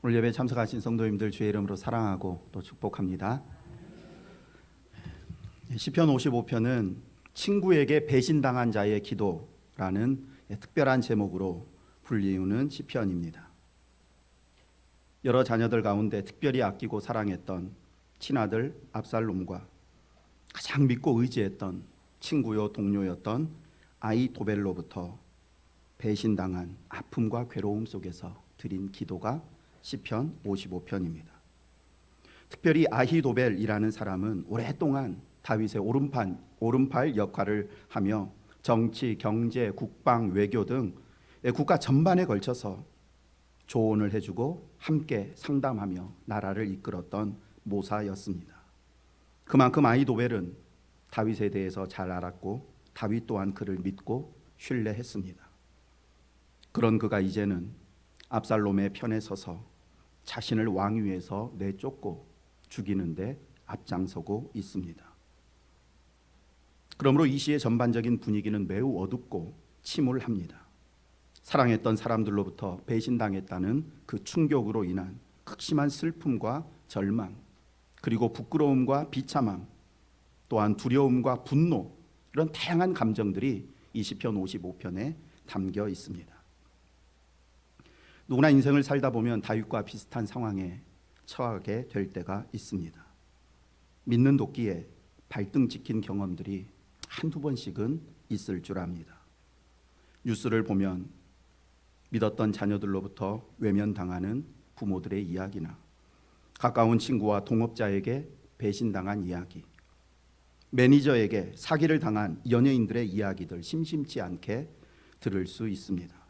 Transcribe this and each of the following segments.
오늘 예배에 참석하신 성도님들 주의 이름으로 사랑하고 또 축복합니다. 시편 55편은 친구에게 배신당한 자의 기도라는 특별한 제목으로 불리우는 시편입니다. 여러 자녀들 가운데 특별히 아끼고 사랑했던 친아들 압살롬과 가장 믿고 의지했던 친구요 동료였던 아히도벨로부터 배신당한 아픔과 괴로움 속에서 드린 기도가 시편 55편입니다. 특별히 아히도벨이라는 사람은 오랫동안 다윗의 오른팔 역할을 하며 정치, 경제, 국방, 외교 등 국가 전반에 걸쳐서 조언을 해주고 함께 상담하며 나라를 이끌었던 모사였습니다. 그만큼 아히도벨은 다윗에 대해서 잘 알았고 다윗 또한 그를 믿고 신뢰했습니다. 그런 그가 이제는 압살롬의 편에 서서 자신을 왕위에서 내쫓고 죽이는데 앞장서고 있습니다. 그러므로 이 시의 전반적인 분위기는 매우 어둡고 침울합니다. 사랑했던 사람들로부터 배신당했다는 그 충격으로 인한 극심한 슬픔과 절망, 그리고 부끄러움과 비참함, 또한 두려움과 분노, 이런 다양한 감정들이 이 시편 55편에 담겨 있습니다. 누구나 인생을 살다 보면 다윗과 비슷한 상황에 처하게 될 때가 있습니다. 믿는 도끼에 발등 찍힌 경험들이 한두 번씩은 있을 줄 압니다. 뉴스를 보면 믿었던 자녀들로부터 외면당하는 부모들의 이야기나 가까운 친구와 동업자에게 배신당한 이야기, 매니저에게 사기를 당한 연예인들의 이야기들 심심치 않게 들을 수 있습니다.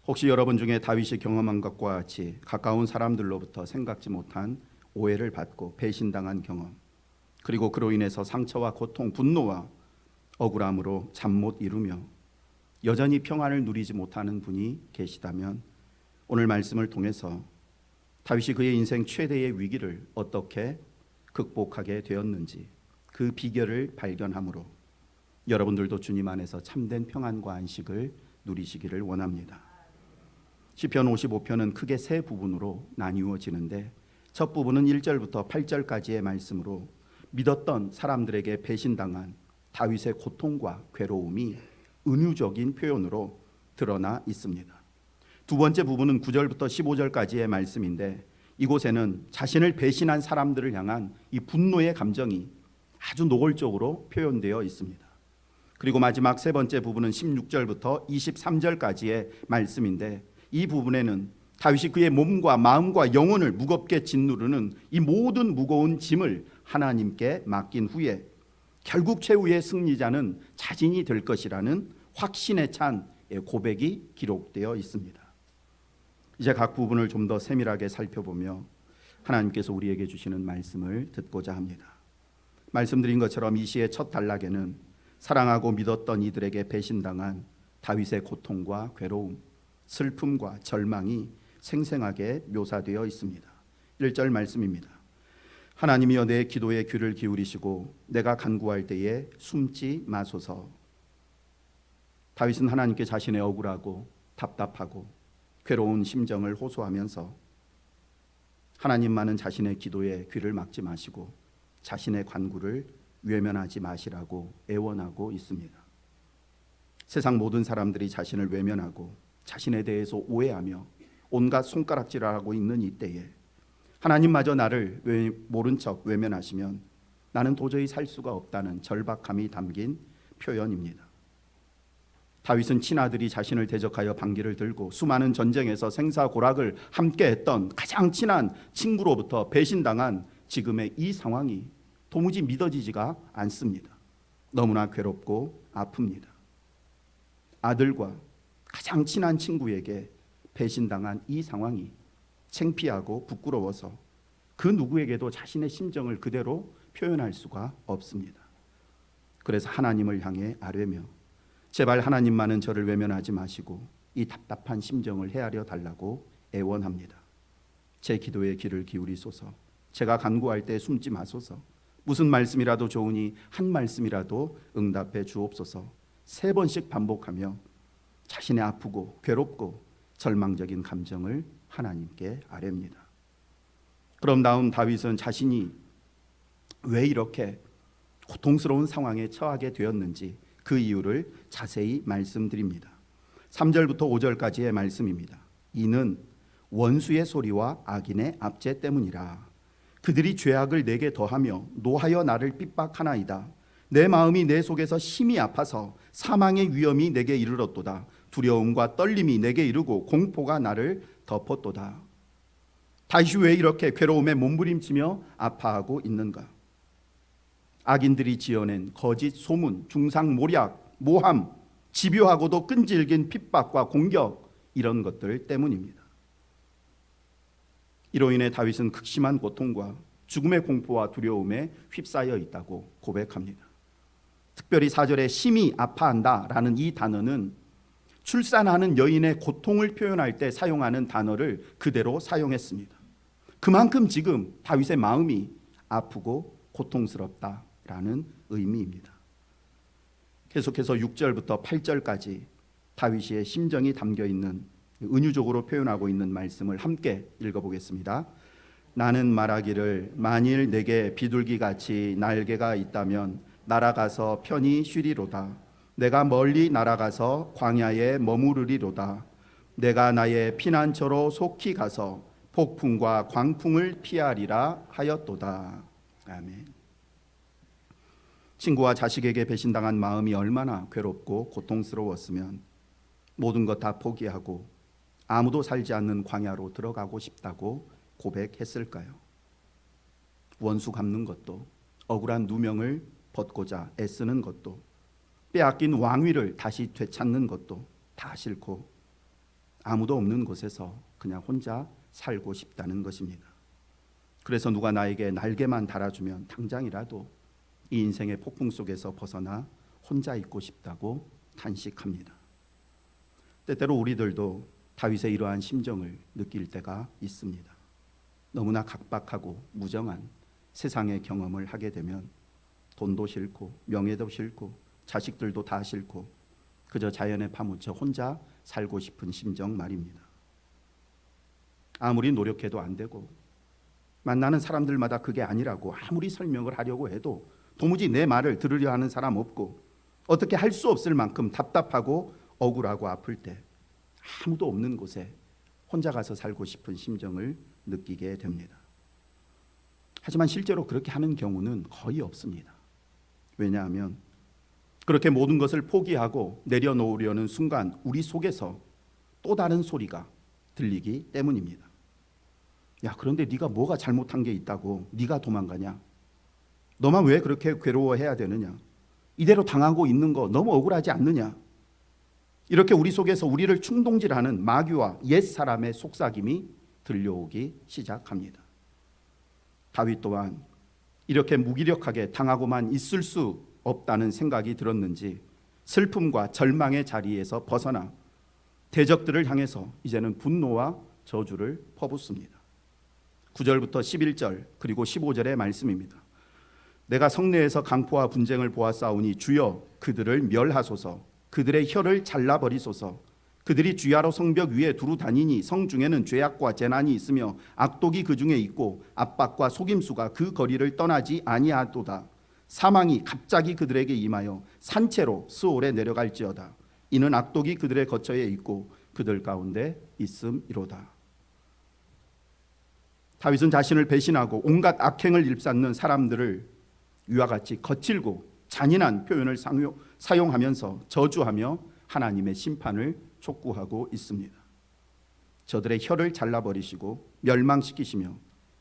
혹시 여러분 중에 다윗이 경험한 것과 같이 가까운 사람들로부터 생각지 못한 오해를 받고 배신당한 경험, 그리고 그로 인해서 상처와 고통, 분노와 억울함으로 잠 못 이루며 여전히 평안을 누리지 못하는 분이 계시다면 오늘 말씀을 통해서 다윗이 그의 인생 최대의 위기를 어떻게 극복하게 되었는지 그 비결을 발견함으로 여러분들도 주님 안에서 참된 평안과 안식을 누리시기를 원합니다. 시편 55편은 크게 세 부분으로 나뉘어지는데 첫 부분은 1절부터 8절까지의 말씀으로 믿었던 사람들에게 배신당한 다윗의 고통과 괴로움이 은유적인 표현으로 드러나 있습니다. 두 번째 부분은 9절부터 15절까지의 말씀인데 이곳에는 자신을 배신한 사람들을 향한 이 분노의 감정이 아주 노골적으로 표현되어 있습니다. 그리고 마지막 세 번째 부분은 16절부터 23절까지의 말씀인데 이 부분에는 다윗이 그의 몸과 마음과 영혼을 무겁게 짓누르는 이 모든 무거운 짐을 하나님께 맡긴 후에 결국 최후의 승리자는 자신이 될 것이라는 확신에 찬 고백이 기록되어 있습니다. 이제 각 부분을 좀 더 세밀하게 살펴보며 하나님께서 우리에게 주시는 말씀을 듣고자 합니다. 말씀드린 것처럼 이 시의 첫 단락에는 사랑하고 믿었던 이들에게 배신당한 다윗의 고통과 괴로움, 슬픔과 절망이 생생하게 묘사되어 있습니다. 1절 말씀입니다. 하나님이여 내 기도에 귀를 기울이시고 내가 간구할 때에 숨지 마소서. 다윗은 하나님께 자신의 억울하고 답답하고 괴로운 심정을 호소하면서 하나님만은 자신의 기도에 귀를 막지 마시고 자신의 간구를 외면하지 마시라고 애원하고 있습니다. 세상 모든 사람들이 자신을 외면하고 자신에 대해서 오해하며 온갖 손가락질을 하고 있는 이때에 하나님마저 나를 모른 척 외면하시면 나는 도저히 살 수가 없다는 절박함이 담긴 표현입니다. 다윗은 친아들이 자신을 대적하여 반기를 들고 수많은 전쟁에서 생사고락을 함께했던 가장 친한 친구로부터 배신당한 지금의 이 상황이 도무지 믿어지지가 않습니다. 너무나 괴롭고 아픕니다. 아들과 가장 친한 친구에게 배신당한 이 상황이 창피하고 부끄러워서 그 누구에게도 자신의 심정을 그대로 표현할 수가 없습니다. 그래서 하나님을 향해 아뢰며 제발 하나님만은 저를 외면하지 마시고 이 답답한 심정을 헤아려 달라고 애원합니다. 제 기도에 귀를 기울이소서. 제가 간구할 때 숨지 마소서. 무슨 말씀이라도 좋으니 한 말씀이라도 응답해 주옵소서. 3번씩 반복하며 자신의 아프고 괴롭고 절망적인 감정을 하나님께 아뢰입니다. 그럼 다음 다윗은 자신이 왜 이렇게 고통스러운 상황에 처하게 되었는지 그 이유를 자세히 말씀드립니다. 3절부터 5절까지의 말씀입니다. 이는 원수의 소리와 악인의 압제 때문이라. 그들이 죄악을 내게 더하며 노하여 나를 핍박하나이다. 내 마음이 내 속에서 심히 아파서 사망의 위험이 내게 이르렀도다. 두려움과 떨림이 내게 이르고 공포가 나를 덮었도다. 다윗이 왜 이렇게 괴로움에 몸부림치며 아파하고 있는가? 악인들이 지어낸 거짓 소문, 중상모략, 모함, 집요하고도 끈질긴 핍박과 공격, 이런 것들 때문입니다. 이로 인해 다윗은 극심한 고통과 죽음의 공포와 두려움에 휩싸여 있다고 고백합니다. 특별히 4절에 심히 아파한다라는 이 단어는 출산하는 여인의 고통을 표현할 때 사용하는 단어를 그대로 사용했습니다. 그만큼 지금 다윗의 마음이 아프고 고통스럽다라는 의미입니다. 계속해서 6절부터 8절까지 다윗의 심정이 담겨 있는, 은유적으로 표현하고 있는 말씀을 함께 읽어보겠습니다. 나는 말하기를 만일 내게 비둘기같이 날개가 있다면 날아가서 편히 쉬리로다. 내가 멀리 날아가서 광야에 머무르리로다. 내가 나의 피난처로 속히 가서 폭풍과 광풍을 피하리라 하였도다. 아멘. 친구와 자식에게 배신당한 마음이 얼마나 괴롭고 고통스러웠으면 모든 것 다 포기하고 아무도 살지 않는 광야로 들어가고 싶다고 고백했을까요? 원수 갚는 것도, 억울한 누명을 벗고자 애쓰는 것도, 빼앗긴 왕위를 다시 되찾는 것도 다 싫고 아무도 없는 곳에서 그냥 혼자 살고 싶다는 것입니다. 그래서 누가 나에게 날개만 달아주면 당장이라도 이 인생의 폭풍 속에서 벗어나 혼자 있고 싶다고 탄식합니다. 때때로 우리들도 다윗의 이러한 심정을 느낄 때가 있습니다. 너무나 각박하고 무정한 세상의 경험을 하게 되면 돈도 싫고 명예도 싫고 자식들도 다 싫고 그저 자연에 파묻혀 혼자 살고 싶은 심정 말입니다. 아무리 노력해도 안 되고 만나는 사람들마다 그게 아니라고 아무리 설명을 하려고 해도 도무지 내 말을 들으려 하는 사람 없고 어떻게 할 수 없을 만큼 답답하고 억울하고 아플 때 아무도 없는 곳에 혼자 가서 살고 싶은 심정을 느끼게 됩니다. 하지만 실제로 그렇게 하는 경우는 거의 없습니다. 왜냐하면 그렇게 모든 것을 포기하고 내려놓으려는 순간 우리 속에서 또 다른 소리가 들리기 때문입니다. 야, 그런데 네가 뭐가 잘못한 게 있다고 네가 도망가냐? 너만 왜 그렇게 괴로워해야 되느냐? 이대로 당하고 있는 거 너무 억울하지 않느냐? 이렇게 우리 속에서 우리를 충동질하는 마귀와 옛사람의 속삭임이 들려오기 시작합니다. 다윗 또한 이렇게 무기력하게 당하고만 있을 수 없다는 생각이 들었는지 슬픔과 절망의 자리에서 벗어나 대적들을 향해서 이제는 분노와 저주를 퍼붓습니다. 9절부터 11절 그리고 15절의 말씀입니다. 내가 성내에서 강포와 분쟁을 보았사오니 주여 그들을 멸하소서. 그들의 혀를 잘라버리소서. 그들이 주야로 성벽 위에 두루 다니니 성 중에는 죄악과 재난이 있으며 악독이 그 중에 있고 압박과 속임수가 그 거리를 떠나지 아니하도다. 사망이 갑자기 그들에게 임하여 산채로 스올에 내려갈지어다. 이는 악독이 그들의 거처에 있고 그들 가운데 있음이로다. 다윗은 자신을 배신하고 온갖 악행을 일삼는 사람들을 위와 같이 거칠고 잔인한 표현을 사용하면서 저주하며 하나님의 심판을 촉구하고 있습니다. 저들의 혀를 잘라버리시고 멸망시키시며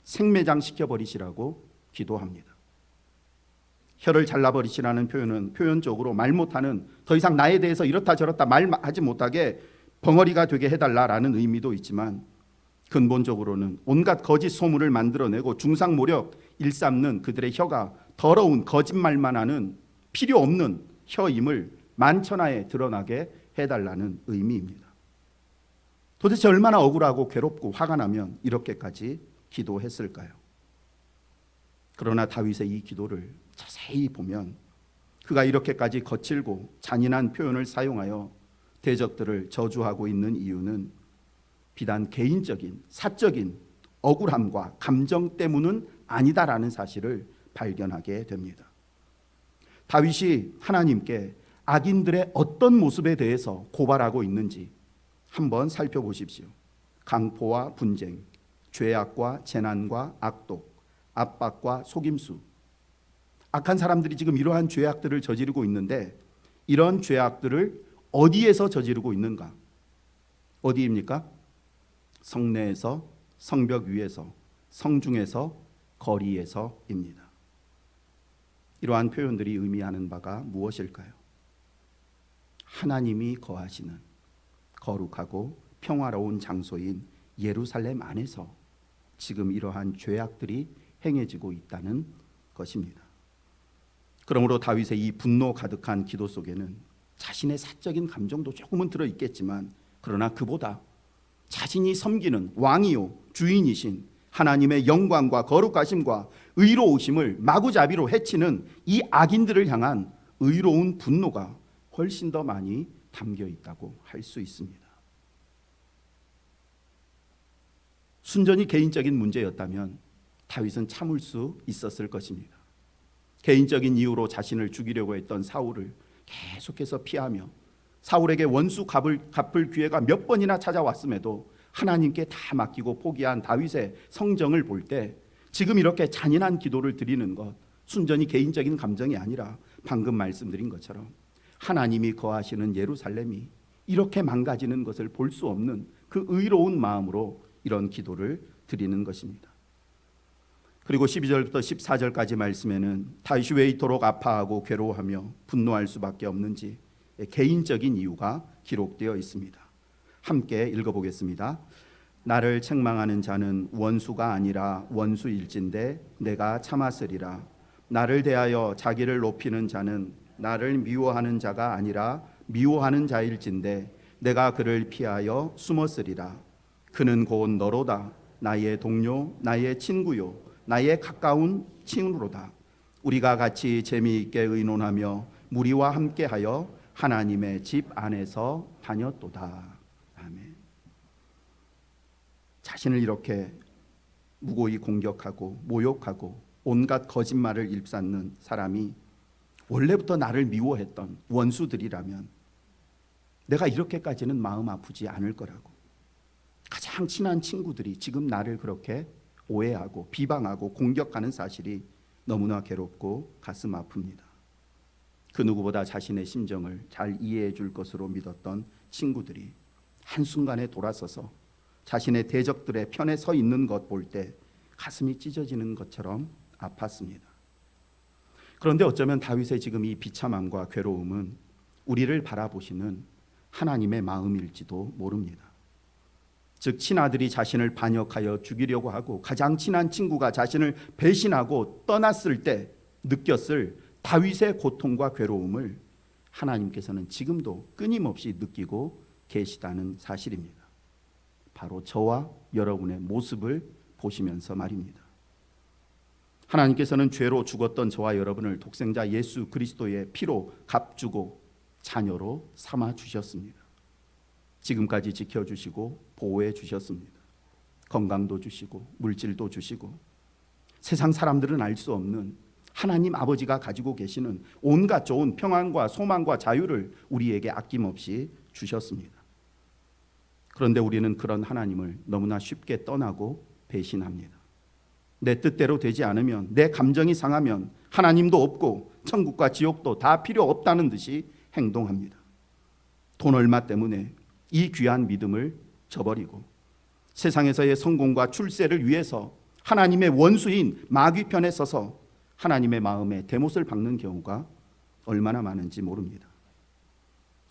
생매장시켜버리시라고 기도합니다. 혀를 잘라버리시라는 표현은 표현적으로 말 못하는, 더 이상 나에 대해서 이렇다 저렇다 말하지 못하게 벙어리가 되게 해달라라는 의미도 있지만 근본적으로는 온갖 거짓 소문을 만들어내고 중상모략 일삼는 그들의 혀가 더러운 거짓말만 하는 필요 없는 혀임을 만천하에 드러나게 해달라는 의미입니다. 도대체 얼마나 억울하고 괴롭고 화가 나면 이렇게까지 기도했을까요? 그러나 다윗의 이 기도를 자세히 보면 그가 이렇게까지 거칠고 잔인한 표현을 사용하여 대적들을 저주하고 있는 이유는 비단 개인적인 사적인 억울함과 감정 때문은 아니다라는 사실을 발견하게 됩니다. 다윗이 하나님께 악인들의 어떤 모습에 대해서 고발하고 있는지 한번 살펴보십시오. 강포와 분쟁, 죄악과 재난과 악독, 압박과 속임수. 악한 사람들이 지금 이러한 죄악들을 저지르고 있는데 이런 죄악들을 어디에서 저지르고 있는가? 어디입니까? 성내에서, 성벽 위에서, 성중에서, 거리에서입니다. 이러한 표현들이 의미하는 바가 무엇일까요? 하나님이 거하시는 거룩하고 평화로운 장소인 예루살렘 안에서 지금 이러한 죄악들이 행해지고 있다는 것입니다. 그러므로 다윗의 이 분노 가득한 기도 속에는 자신의 사적인 감정도 조금은 들어있겠지만 그러나 그보다 자신이 섬기는 왕이요 주인이신 하나님의 영광과 거룩하심과 의로우심을 마구잡이로 해치는 이 악인들을 향한 의로운 분노가 훨씬 더 많이 담겨 있다고 할 수 있습니다. 순전히 개인적인 문제였다면 다윗은 참을 수 있었을 것입니다. 개인적인 이유로 자신을 죽이려고 했던 사울을 계속해서 피하며 사울에게 원수 갚을 기회가 몇 번이나 찾아왔음에도 하나님께 다 맡기고 포기한 다윗의 성정을 볼 때 지금 이렇게 잔인한 기도를 드리는 것 순전히 개인적인 감정이 아니라 방금 말씀드린 것처럼 하나님이 거하시는 예루살렘이 이렇게 망가지는 것을 볼 수 없는 그 의로운 마음으로 이런 기도를 드리는 것입니다. 그리고 12절부터 14절까지 말씀에는 다윗이 왜 이토록 아파하고 괴로워하며 분노할 수밖에 없는지 개인적인 이유가 기록되어 있습니다. 함께 읽어보겠습니다. 나를 책망하는 자는 원수가 아니라 원수일진데 내가 참았으리라. 나를 대하여 자기를 높이는 자는 나를 미워하는 자가 아니라 미워하는 자일진데 내가 그를 피하여 숨었으리라. 그는 곧 너로다. 나의 동료, 나의 친구요, 나의 가까운 친구로다. 우리가 같이 재미있게 의논하며 무리와 함께하여 하나님의 집 안에서 다녔도다. 아멘. 자신을 이렇게 무고히 공격하고 모욕하고 온갖 거짓말을 일삼는 사람이 원래부터 나를 미워했던 원수들이라면 내가 이렇게까지는 마음 아프지 않을 거라고. 가장 친한 친구들이 지금 나를 그렇게 오해하고 비방하고 공격하는 사실이 너무나 괴롭고 가슴 아픕니다. 그 누구보다 자신의 심정을 잘 이해해 줄 것으로 믿었던 친구들이 한순간에 돌아서서 자신의 대적들의 편에 서 있는 것 볼 때 가슴이 찢어지는 것처럼 아팠습니다. 그런데 어쩌면 다윗의 지금 이 비참함과 괴로움은 우리를 바라보시는 하나님의 마음일지도 모릅니다. 즉 친아들이 자신을 반역하여 죽이려고 하고 가장 친한 친구가 자신을 배신하고 떠났을 때 느꼈을 다윗의 고통과 괴로움을 하나님께서는 지금도 끊임없이 느끼고 계시다는 사실입니다. 바로 저와 여러분의 모습을 보시면서 말입니다. 하나님께서는 죄로 죽었던 저와 여러분을 독생자 예수 그리스도의 피로 값주고 자녀로 삼아 주셨습니다. 지금까지 지켜주시고 보호해 주셨습니다. 건강도 주시고 물질도 주시고 세상 사람들은 알 수 없는 하나님 아버지가 가지고 계시는 온갖 좋은 평안과 소망과 자유를 우리에게 아낌없이 주셨습니다. 그런데 우리는 그런 하나님을 너무나 쉽게 떠나고 배신합니다. 내 뜻대로 되지 않으면, 내 감정이 상하면 하나님도 없고 천국과 지옥도 다 필요 없다는 듯이 행동합니다. 돈 얼마 때문에 이 귀한 믿음을 저버리고 세상에서의 성공과 출세를 위해서 하나님의 원수인 마귀 편에 서서 하나님의 마음에 대못을 박는 경우가 얼마나 많은지 모릅니다.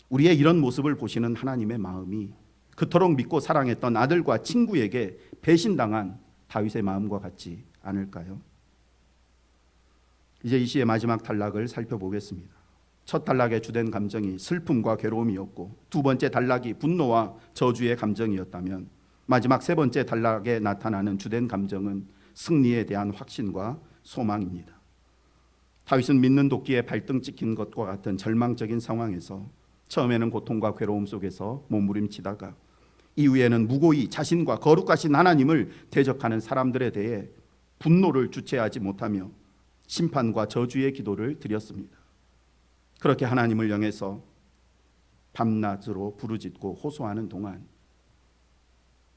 우리의 이런 모습을 보시는 하나님의 마음이 그토록 믿고 사랑했던 아들과 친구에게 배신당한 다윗의 마음과 같지 않을까요? 이제 이 시의 마지막 단락을 살펴보겠습니다. 첫 단락의 주된 감정이 슬픔과 괴로움이었고 두 번째 단락이 분노와 저주의 감정이었다면 마지막 세 번째 단락에 나타나는 주된 감정은 승리에 대한 확신과 소망입니다. 다윗은 믿는 도끼에 발등 찍힌 것과 같은 절망적인 상황에서 처음에는 고통과 괴로움 속에서 몸부림치다가 이후에는 무고히 자신과 거룩하신 하나님을 대적하는 사람들에 대해 분노를 주체하지 못하며 심판과 저주의 기도를 드렸습니다. 그렇게 하나님을 향해서 밤낮으로 부르짖고 호소하는 동안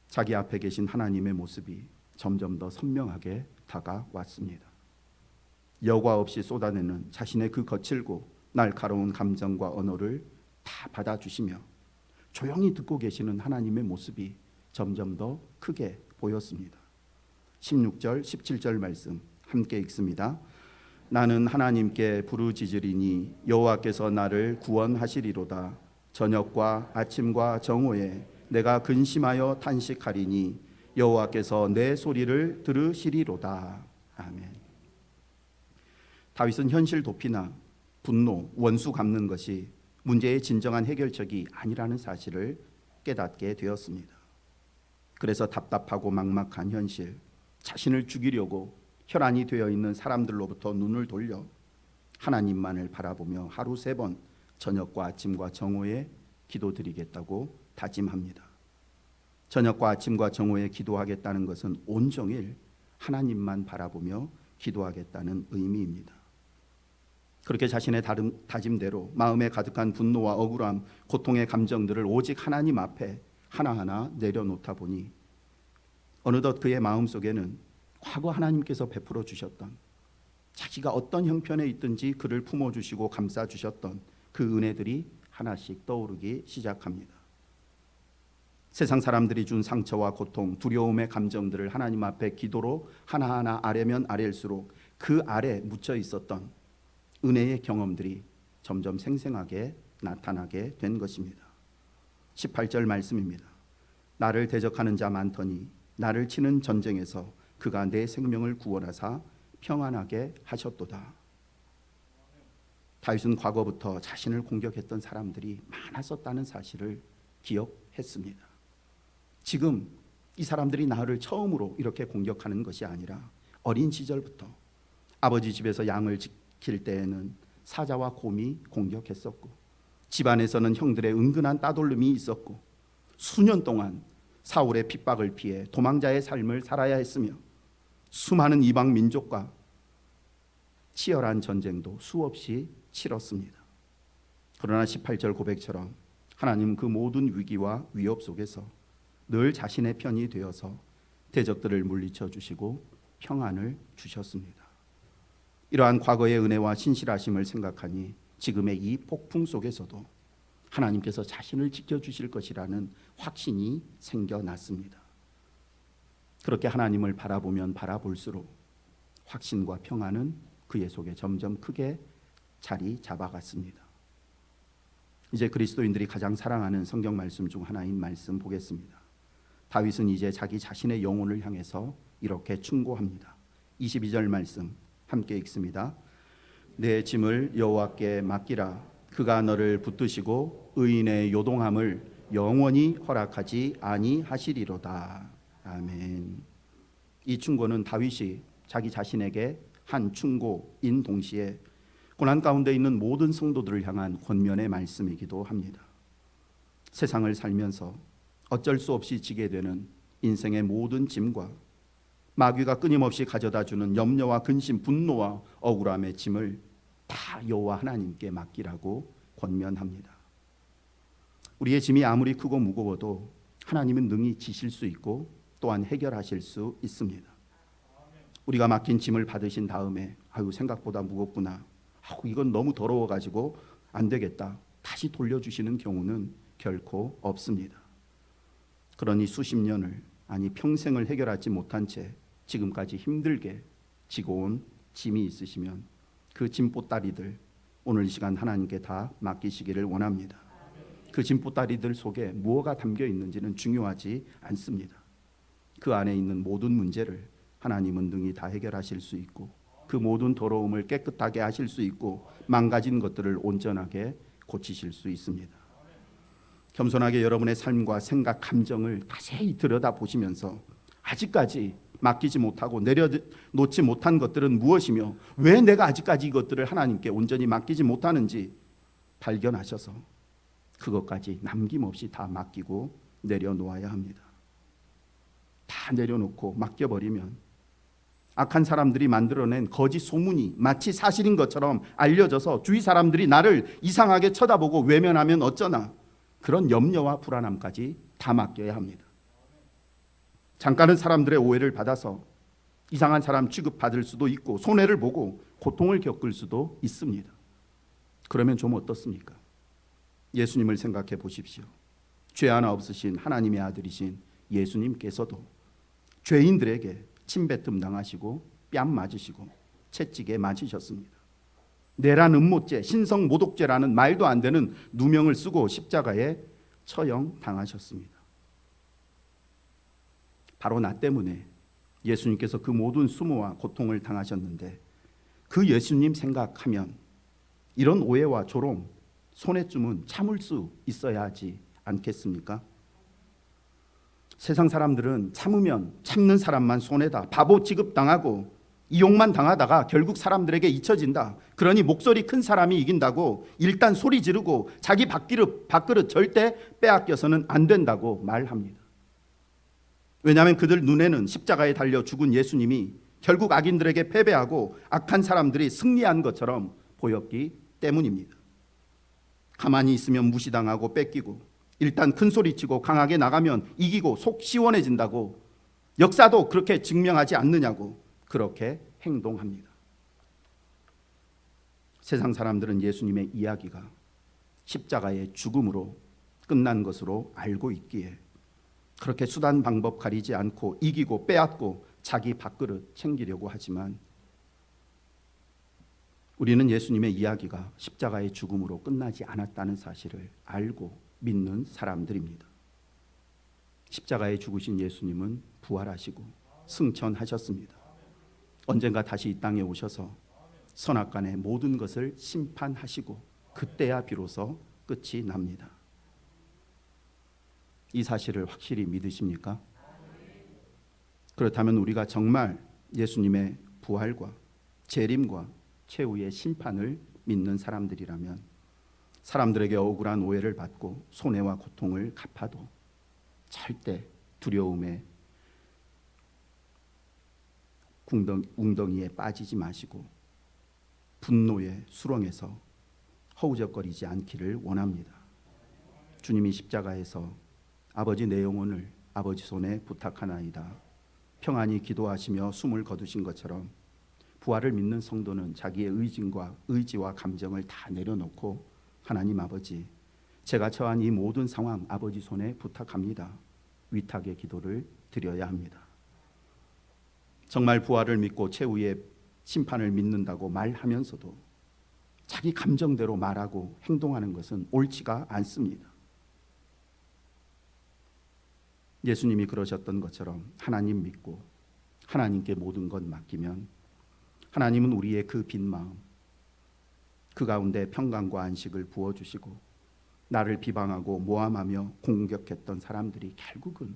자기 앞에 계신 하나님의 모습이 점점 더 선명하게 다가왔습니다. 여과 없이 쏟아내는 자신의 그 거칠고 날카로운 감정과 언어를 다 받아주시며 조용히 듣고 계시는 하나님의 모습이 점점 더 크게 보였습니다. 16절, 17절 말씀 함께 읽습니다. 나는 하나님께 부르짖으리니 여호와께서 나를 구원하시리로다. 저녁과 아침과 정오에 내가 근심하여 탄식하리니 여호와께서 내 소리를 들으시리로다. 아멘. 다윗은 현실 도피나 분노, 원수 갚는 것이 문제의 진정한 해결책이 아니라는 사실을 깨닫게 되었습니다. 그래서 답답하고 막막한 현실, 자신을 죽이려고 혈안이 되어 있는 사람들로부터 눈을 돌려 하나님만을 바라보며 하루 3번 저녁과 아침과 정오에 기도드리겠다고 다짐합니다. 저녁과 아침과 정오에 기도하겠다는 것은 온종일 하나님만 바라보며 기도하겠다는 의미입니다. 그렇게 자신의 다짐대로 마음에 가득한 분노와 억울함, 고통의 감정들을 오직 하나님 앞에 하나하나 내려놓다 보니 어느덧 그의 마음속에는 과거 하나님께서 베풀어 주셨던, 자기가 어떤 형편에 있든지 그를 품어주시고 감싸주셨던 그 은혜들이 하나씩 떠오르기 시작합니다. 세상 사람들이 준 상처와 고통, 두려움의 감정들을 하나님 앞에 기도로 하나하나 아뢰면 아랠수록 그 아래 묻혀 있었던 은혜의 경험들이 점점 생생하게 나타나게 된 것입니다. 18절 말씀입니다. 나를 대적하는 자 많더니 나를 치는 전쟁에서 그가 내 생명을 구원하사 평안하게 하셨도다. 다윗은 과거부터 자신을 공격했던 사람들이 많았었다는 사실을 기억했습니다. 지금 이 사람들이 나를 처음으로 이렇게 공격하는 것이 아니라 어린 시절부터 아버지 집에서 양을 지킬 때에는 사자와 곰이 공격했었고, 집안에서는 형들의 은근한 따돌림이 있었고, 수년 동안 사울의 핍박을 피해 도망자의 삶을 살아야 했으며, 수많은 이방 민족과 치열한 전쟁도 수없이 치렀습니다. 그러나 18절 고백처럼 하나님 그 모든 위기와 위협 속에서 늘 자신의 편이 되어서 대적들을 물리쳐 주시고 평안을 주셨습니다. 이러한 과거의 은혜와 신실하심을 생각하니 지금의 이 폭풍 속에서도 하나님께서 자신을 지켜주실 것이라는 확신이 생겨났습니다. 그렇게 하나님을 바라보면 바라볼수록 확신과 평안은 그의 속에 점점 크게 자리 잡아갔습니다. 이제 그리스도인들이 가장 사랑하는 성경 말씀 중 하나인 말씀 보겠습니다. 다윗은 이제 자기 자신의 영혼을 향해서 이렇게 충고합니다. 22절 말씀 함께 읽습니다. 내 짐을 여호와께 맡기라. 그가 너를 붙드시고 의인의 요동함을 영원히 허락하지 아니하시리로다. 아멘. 이 충고는 다윗이 자기 자신에게 한 충고인 동시에 고난 가운데 있는 모든 성도들을 향한 권면의 말씀이기도 합니다. 세상을 살면서 어쩔 수 없이 지게 되는 인생의 모든 짐과 마귀가 끊임없이 가져다주는 염려와 근심, 분노와 억울함의 짐을 다 여호와 하나님께 맡기라고 권면합니다. 우리의 짐이 아무리 크고 무거워도 하나님은 능히 지실 수 있고 또한 해결하실 수 있습니다. 우리가 맡긴 짐을 받으신 다음에 생각보다 무겁구나, 이건 너무 더러워가지고 안 되겠다, 다시 돌려주시는 경우는 결코 없습니다. 그러니 수십 년을, 아니 평생을 해결하지 못한 채 지금까지 힘들게 지고 온 짐이 있으시면 그 짐보따리들 오늘 이 시간 하나님께 다 맡기시기를 원합니다. 그 짐보따리들 속에 무엇가 담겨 있는지는 중요하지 않습니다. 그 안에 있는 모든 문제를 하나님은 능히 다 해결하실 수 있고, 그 모든 더러움을 깨끗하게 하실 수 있고, 망가진 것들을 온전하게 고치실 수 있습니다. 겸손하게 여러분의 삶과 생각, 감정을 자세히 들여다보시면서 아직까지 맡기지 못하고 내려놓지 못한 것들은 무엇이며 왜 내가 아직까지 이것들을 하나님께 온전히 맡기지 못하는지 발견하셔서 그것까지 남김없이 다 맡기고 내려놓아야 합니다. 다 내려놓고 맡겨버리면 악한 사람들이 만들어낸 거짓 소문이 마치 사실인 것처럼 알려져서 주위 사람들이 나를 이상하게 쳐다보고 외면하면 어쩌나, 그런 염려와 불안함까지 다 맡겨야 합니다. 잠깐은 사람들의 오해를 받아서 이상한 사람 취급받을 수도 있고 손해를 보고 고통을 겪을 수도 있습니다. 그러면 좀 어떻습니까? 예수님을 생각해 보십시오. 죄 하나 없으신 하나님의 아들이신 예수님께서도 죄인들에게 침뱉음 당하시고 뺨 맞으시고 채찍에 맞으셨습니다. 내란 음모죄, 신성 모독죄라는 말도 안 되는 누명을 쓰고 십자가에 처형 당하셨습니다. 바로 나 때문에 예수님께서 그 모든 수모와 고통을 당하셨는데, 그 예수님 생각하면 이런 오해와 조롱, 손해쯤은 참을 수 있어야 하지 않겠습니까? 세상 사람들은 참으면 참는 사람만 손해다, 바보 취급당하고 이용만 당하다가 결국 사람들에게 잊혀진다, 그러니 목소리 큰 사람이 이긴다고 일단 소리 지르고 자기 밥그릇 절대 빼앗겨서는 안 된다고 말합니다. 왜냐하면 그들 눈에는 십자가에 달려 죽은 예수님이 결국 악인들에게 패배하고 악한 사람들이 승리한 것처럼 보였기 때문입니다. 가만히 있으면 무시당하고 뺏기고 일단 큰 소리치고 강하게 나가면 이기고 속 시원해진다고, 역사도 그렇게 증명하지 않느냐고 그렇게 행동합니다. 세상 사람들은 예수님의 이야기가 십자가의 죽음으로 끝난 것으로 알고 있기에 그렇게 수단 방법 가리지 않고 이기고 빼앗고 자기 밥그릇 챙기려고 하지만, 우리는 예수님의 이야기가 십자가의 죽음으로 끝나지 않았다는 사실을 알고 믿는 사람들입니다. 십자가에 죽으신 예수님은 부활하시고 승천하셨습니다. 언젠가 다시 이 땅에 오셔서 선악간의 모든 것을 심판하시고 그때야 비로소 끝이 납니다. 이 사실을 확실히 믿으십니까? 그렇다면 우리가 정말 예수님의 부활과 재림과 최후의 심판을 믿는 사람들이라면 사람들에게 억울한 오해를 받고 손해와 고통을 갚아도 절대 두려움에 웅덩이에 빠지지 마시고 분노의 수렁에서 허우적거리지 않기를 원합니다. 주님이 십자가에서 아버지 내 영혼을 아버지 손에 부탁하나이다 평안히 기도하시며 숨을 거두신 것처럼, 부활을 믿는 성도는 자기의 의지와 감정을 다 내려놓고 하나님 아버지, 제가 처한 이 모든 상황 아버지 손에 부탁합니다, 위탁의 기도를 드려야 합니다. 정말 부활을 믿고 최후의 심판을 믿는다고 말하면서도 자기 감정대로 말하고 행동하는 것은 옳지가 않습니다. 예수님이 그러셨던 것처럼 하나님 믿고 하나님께 모든 것 맡기면 하나님은 우리의 그 빈 마음, 그 가운데 평강과 안식을 부어주시고, 나를 비방하고 모함하며 공격했던 사람들이 결국은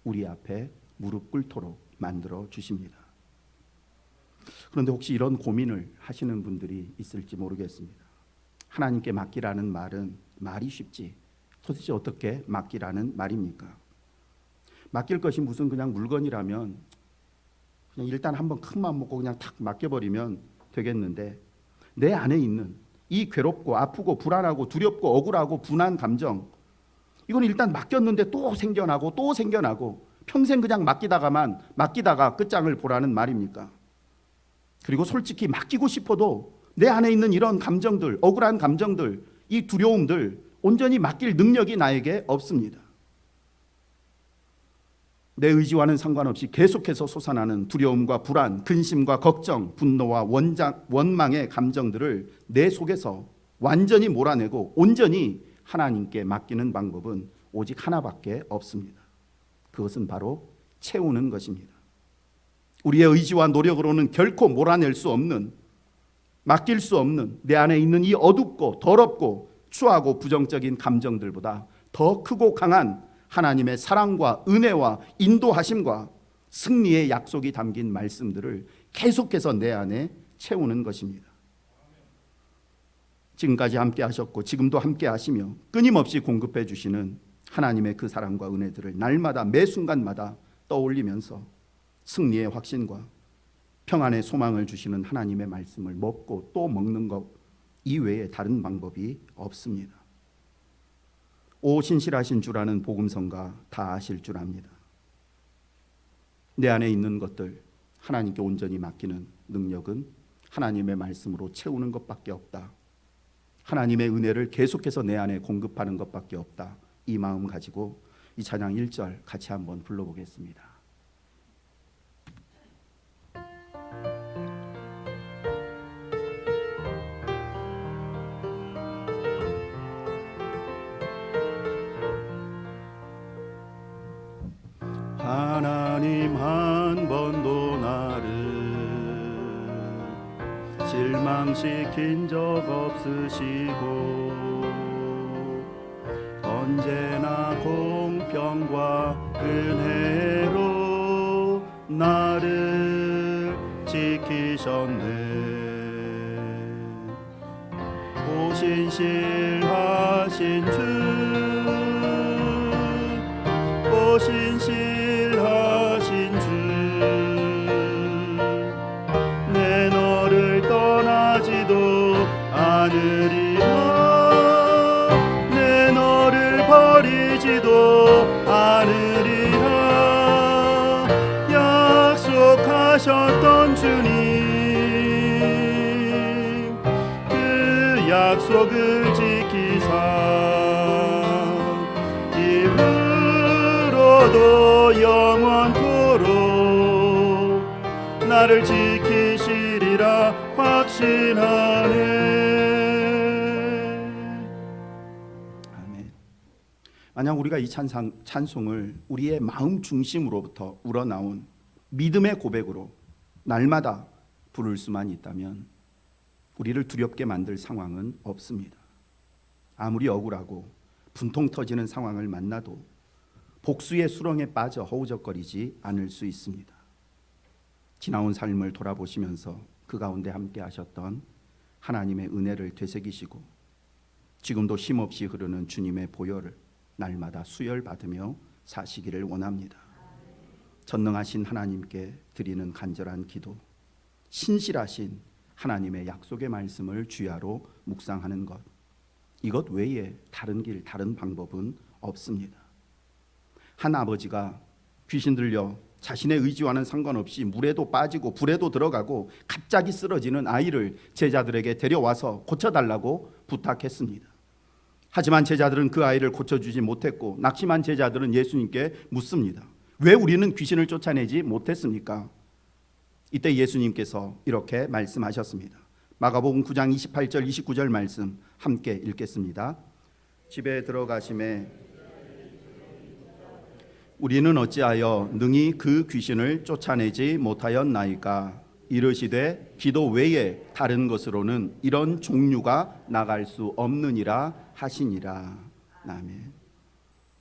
우리 앞에 무릎 꿇도록 만들어 주십니다. 그런데 혹시 이런 고민을 하시는 분들이 있을지 모르겠습니다. 하나님께 맡기라는 말은 말이 쉽지 도대체 어떻게 맡기라는 말입니까? 맡길 것이 무슨 그냥 물건이라면 그냥 일단 한번 큰 마음 먹고 그냥 탁 맡겨버리면 되겠는데, 내 안에 있는 이 괴롭고 아프고 불안하고 두렵고 억울하고 분한 감정, 이건 일단 맡겼는데 또 생겨나고 평생 그냥 맡기다가 끝장을 보라는 말입니까? 그리고 솔직히 맡기고 싶어도 내 안에 있는 이런 감정들, 억울한 감정들, 이 두려움들 온전히 맡길 능력이 나에게 없습니다. 내 의지와는 상관없이 계속해서 솟아나는 두려움과 불안, 근심과 걱정, 분노와 원망의 감정들을 내 속에서 완전히 몰아내고 온전히 하나님께 맡기는 방법은 오직 하나밖에 없습니다. 그것은 바로 채우는 것입니다. 우리의 의지와 노력으로는 결코 몰아낼 수 없는, 맡길 수 없는 내 안에 있는 이 어둡고 더럽고 추하고 부정적인 감정들보다 더 크고 강한 하나님의 사랑과 은혜와 인도하심과 승리의 약속이 담긴 말씀들을 계속해서 내 안에 채우는 것입니다. 지금까지 함께 하셨고 지금도 함께 하시며 끊임없이 공급해 주시는 하나님의 그 사랑과 은혜들을 날마다 매 순간마다 떠올리면서 승리의 확신과 평안의 소망을 주시는 하나님의 말씀을 먹고 또 먹는 것 이외에 다른 방법이 없습니다. 오 신실하신 줄 아는 복음성가 다 아실 줄 압니다. 내 안에 있는 것들 하나님께 온전히 맡기는 능력은 하나님의 말씀으로 채우는 것밖에 없다. 하나님의 은혜를 계속해서 내 안에 공급하는 것밖에 없다. 이 마음 가지고 이 찬양 1절 같이 한번 불러보겠습니다. 하나님 한 번도 나를 실망시킨 적 없으시고 언제나 공평과 은혜로 나를 지키셨네. 오신실하신 주, 오신실하신 주, 내 너를 떠나지도 않으리라, 내 너를 버리지도 않으리라. 약속하셨던 주님, 그 약속을 지키사 이후로도 영원토록 나를 지키시리라 확신하네. 아멘. 만약 우리가 이 찬송을 우리의 마음 중심으로부터 우러나온 믿음의 고백으로 날마다 부를 수만 있다면 우리를 두렵게 만들 상황은 없습니다. 아무리 억울하고 분통 터지는 상황을 만나도 복수의 수렁에 빠져 허우적거리지 않을 수 있습니다. 지나온 삶을 돌아보시면서 그 가운데 함께 하셨던 하나님의 은혜를 되새기시고 지금도 쉼없이 흐르는 주님의 보혈을 날마다 수혈받으며 사시기를 원합니다. 전능하신 하나님께 드리는 간절한 기도, 신실하신 하나님의 약속의 말씀을 주야로 묵상하는 것, 이것 외에 다른 길, 다른 방법은 없습니다. 한 아버지가 귀신 들려 자신의 의지와는 상관없이 물에도 빠지고 불에도 들어가고 갑자기 쓰러지는 아이를 제자들에게 데려와서 고쳐달라고 부탁했습니다. 하지만 제자들은 그 아이를 고쳐주지 못했고 낙심한 제자들은 예수님께 묻습니다. 왜 우리는 귀신을 쫓아내지 못했습니까? 이때 예수님께서 이렇게 말씀하셨습니다. 마가복음 9장 28절 29절 말씀 함께 읽겠습니다. 집에 들어가심에 우리는 어찌하여 능히 그 귀신을 쫓아내지 못하였나이까? 이르시되 기도 외에 다른 것으로는 이런 종류가 나갈 수 없느니라 하시니라. 아멘.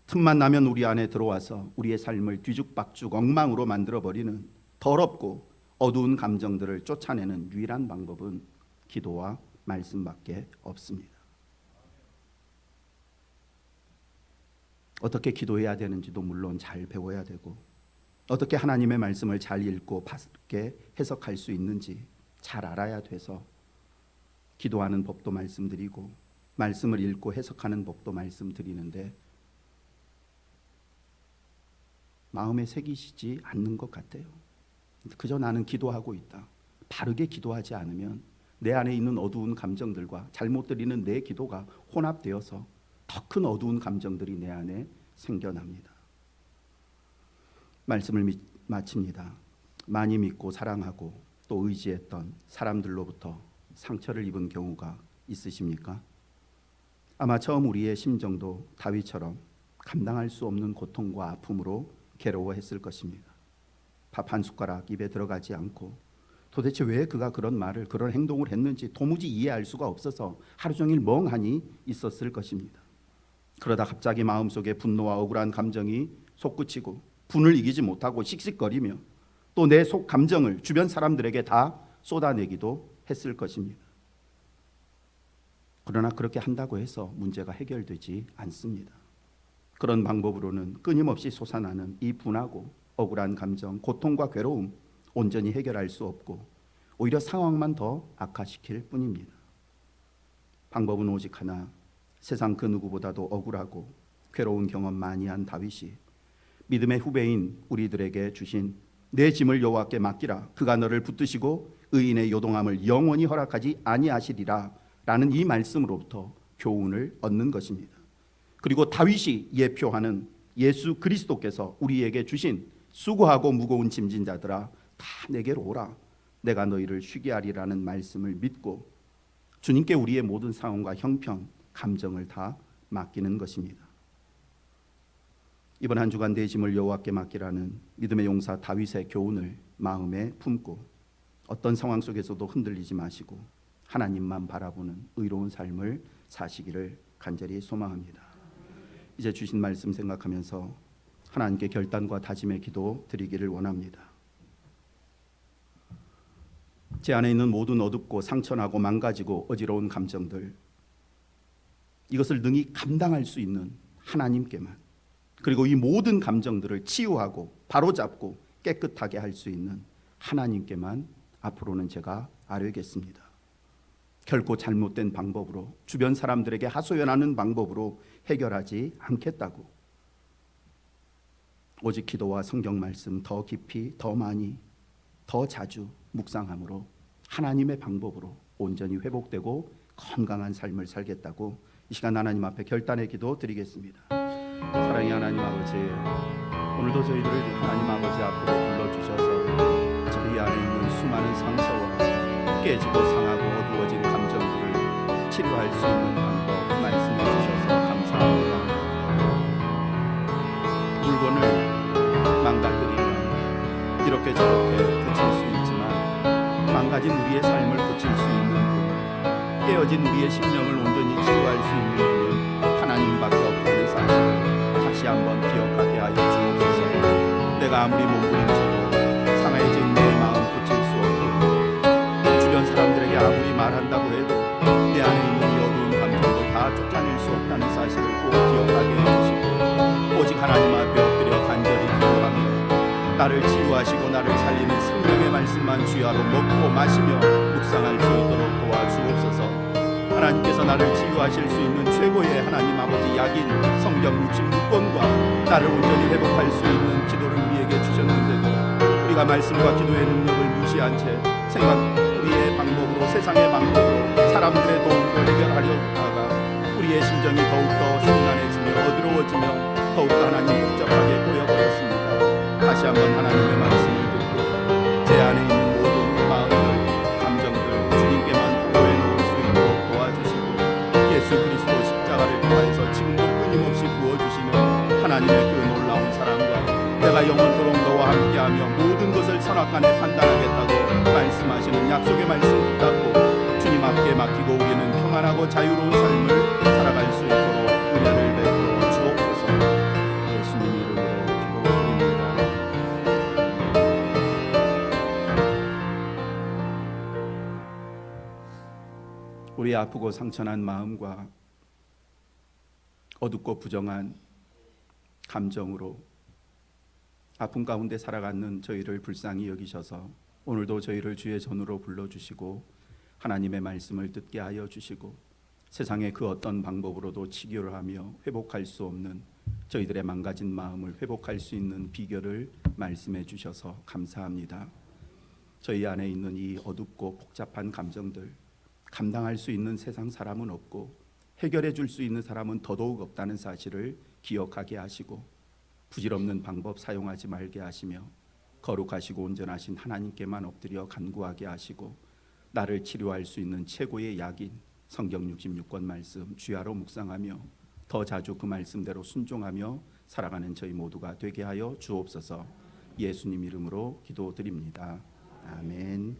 틈만 나면 우리 안에 들어와서 우리의 삶을 뒤죽박죽 엉망으로 만들어버리는 더럽고 어두운 감정들을 쫓아내는 유일한 방법은 기도와 말씀밖에 없습니다. 어떻게 기도해야 되는지도 물론 잘 배워야 되고 어떻게 하나님의 말씀을 잘 읽고 바르게 해석할 수 있는지 잘 알아야 돼서 기도하는 법도 말씀드리고 말씀을 읽고 해석하는 법도 말씀드리는데 마음에 새기시지 않는 것 같아요. 그저 나는 기도하고 있다. 바르게 기도하지 않으면 내 안에 있는 어두운 감정들과 잘못 드리는 내 기도가 혼합되어서 더 큰 어두운 감정들이 내 안에 생겨납니다. 말씀을 마칩니다. 많이 믿고 사랑하고 또 의지했던 사람들로부터 상처를 입은 경우가 있으십니까? 아마 처음 우리의 심정도 다윗처럼 감당할 수 없는 고통과 아픔으로 괴로워했을 것입니다. 밥 한 숟가락 입에 들어가지 않고 도대체 왜 그가 그런 말을 그런 행동을 했는지 도무지 이해할 수가 없어서 하루 종일 멍하니 있었을 것입니다. 그러다 갑자기 마음속에 분노와 억울한 감정이 솟구치고 분을 이기지 못하고 씩씩거리며 또 내 속 감정을 주변 사람들에게 다 쏟아내기도 했을 것입니다. 그러나 그렇게 한다고 해서 문제가 해결되지 않습니다. 그런 방법으로는 끊임없이 솟아나는 이 분하고 억울한 감정, 고통과 괴로움 온전히 해결할 수 없고 오히려 상황만 더 악화시킬 뿐입니다. 방법은 오직 하나, 세상 그 누구보다도 억울하고 괴로운 경험 많이 한 다윗이 믿음의 후배인 우리들에게 주신 내 짐을 여호와께 맡기라, 그가 너를 붙드시고 의인의 요동함을 영원히 허락하지 아니하시리라 라는 이 말씀으로부터 교훈을 얻는 것입니다. 그리고 다윗이 예표하는 예수 그리스도께서 우리에게 주신 수고하고 무거운 짐진 자들아 다 내게로 오라, 내가 너희를 쉬게 하리라는 말씀을 믿고 주님께 우리의 모든 상황과 형편, 감정을 다 맡기는 것입니다. 이번 한 주간 내 짐을 여호와께 맡기라는 믿음의 용사 다윗의 교훈을 마음에 품고 어떤 상황 속에서도 흔들리지 마시고 하나님만 바라보는 의로운 삶을 사시기를 간절히 소망합니다. 이제 주신 말씀 생각하면서 하나님께 결단과 다짐의 기도 드리기를 원합니다. 제 안에 있는 모든 어둡고 상처나고 망가지고 어지러운 감정들, 이것을 능히 감당할 수 있는 하나님께만, 그리고 이 모든 감정들을 치유하고 바로잡고 깨끗하게 할 수 있는 하나님께만 앞으로는 제가 아뢰겠습니다. 결코 잘못된 방법으로, 주변 사람들에게 하소연하는 방법으로 해결하지 않겠다고, 오직 기도와 성경 말씀 더 깊이, 더 많이, 더 자주 묵상함으로 하나님의 방법으로 온전히 회복되고 건강한 삶을 살겠다고 이 시간 하나님 앞에 결단의 기도 드리겠습니다. 사랑의 하나님 아버지, 오늘도 저희들을 하나님 아버지 앞으로 불러주셔서 저희 안에 있는 수많은 상처와 깨지고 상하고 어두워진 감정들을 치료할 수 있는 방법 말씀해 주셔서 감사합니다. 물건을 망가뜨리면 이렇게 저렇게 고칠 수 있지만 망가진 우리의 삶을 고칠 수 있는 분, 깨어진 우리의 심령을 온전히 치유할 수 있는 분은 하나님밖에 없다는 사실을 다시 한번 기억하게 하여 주옵소서. 내가 아무리 몸부림쳐도 상해진 내 마음 고칠 수 없고 주변 사람들에게 아무리 말한다고 해도 내 안에 있는 이 어두운 감정도 다 쫓아낼 수 없다는 사실을 꼭 기억하게 해주시고 오직 하나님 앞에 엎드려 간절히 기도하며 나를 치유하시고 나를 살리는 생명의 말씀만 주야로 먹고 마시며 묵상할 수 있도록 도와주옵소서. 하나님께서 나를 치유하실 수 있는 최고의 하나님 아버지 약인 성경 66권과 나를 온전히 회복할 수 있는 기도를 우리에게 주셨는데도 우리가 말씀과 기도의 능력을 무시한 채 우리의 방법으로, 세상의 방법으로, 사람들의 도움으로 해결하려 하다가 우리의 심정이 더욱더 심란해지며 어지러워지며 더욱더 하나님 복잡하게 보여버렸습니다. 다시 한번 하나님의 말씀을 듣고 제 안에 있는 모든 마음들, 감정들 주님께만 보고해 놓을 수 있도록 도와주시고 예수 그리스도 십자가를 통하여서 지금도 끊임없이 부어주시는 하나님의 그 놀라운 사랑과 내가 영원토록 너와 함께하며 모든 것을 선악간에 판단하겠다고 말씀하시는 약속의 말씀 붙잡고 주님 앞에 맡기고 우리는 평안하고 자유로운 삶을 살아갈 수 있도록 은혜를 베풀어 주옵소서. 예수님 이름으로 기도드립니다. 우리 아프고 상처난 마음과 어둡고 부정한 감정으로 아픔 가운데 살아가는 저희를 불쌍히 여기셔서 오늘도 저희를 주의 전으로 불러주시고 하나님의 말씀을 듣게 하여 주시고 세상의 그 어떤 방법으로도 치료를 하며 회복할 수 없는 저희들의 망가진 마음을 회복할 수 있는 비결을 말씀해 주셔서 감사합니다. 저희 안에 있는 이 어둡고 복잡한 감정들 감당할 수 있는 세상 사람은 없고 해결해 줄 수 있는 사람은 더더욱 없다는 사실을 기억하게 하시고 부질없는 방법 사용하지 말게 하시며 거룩하시고 온전하신 하나님께만 엎드려 간구하게 하시고 나를 치료할 수 있는 최고의 약인 성경 66권 말씀 주야로 묵상하며 더 자주 그 말씀대로 순종하며 살아가는 저희 모두가 되게 하여 주옵소서. 예수님 이름으로 기도드립니다. 아멘.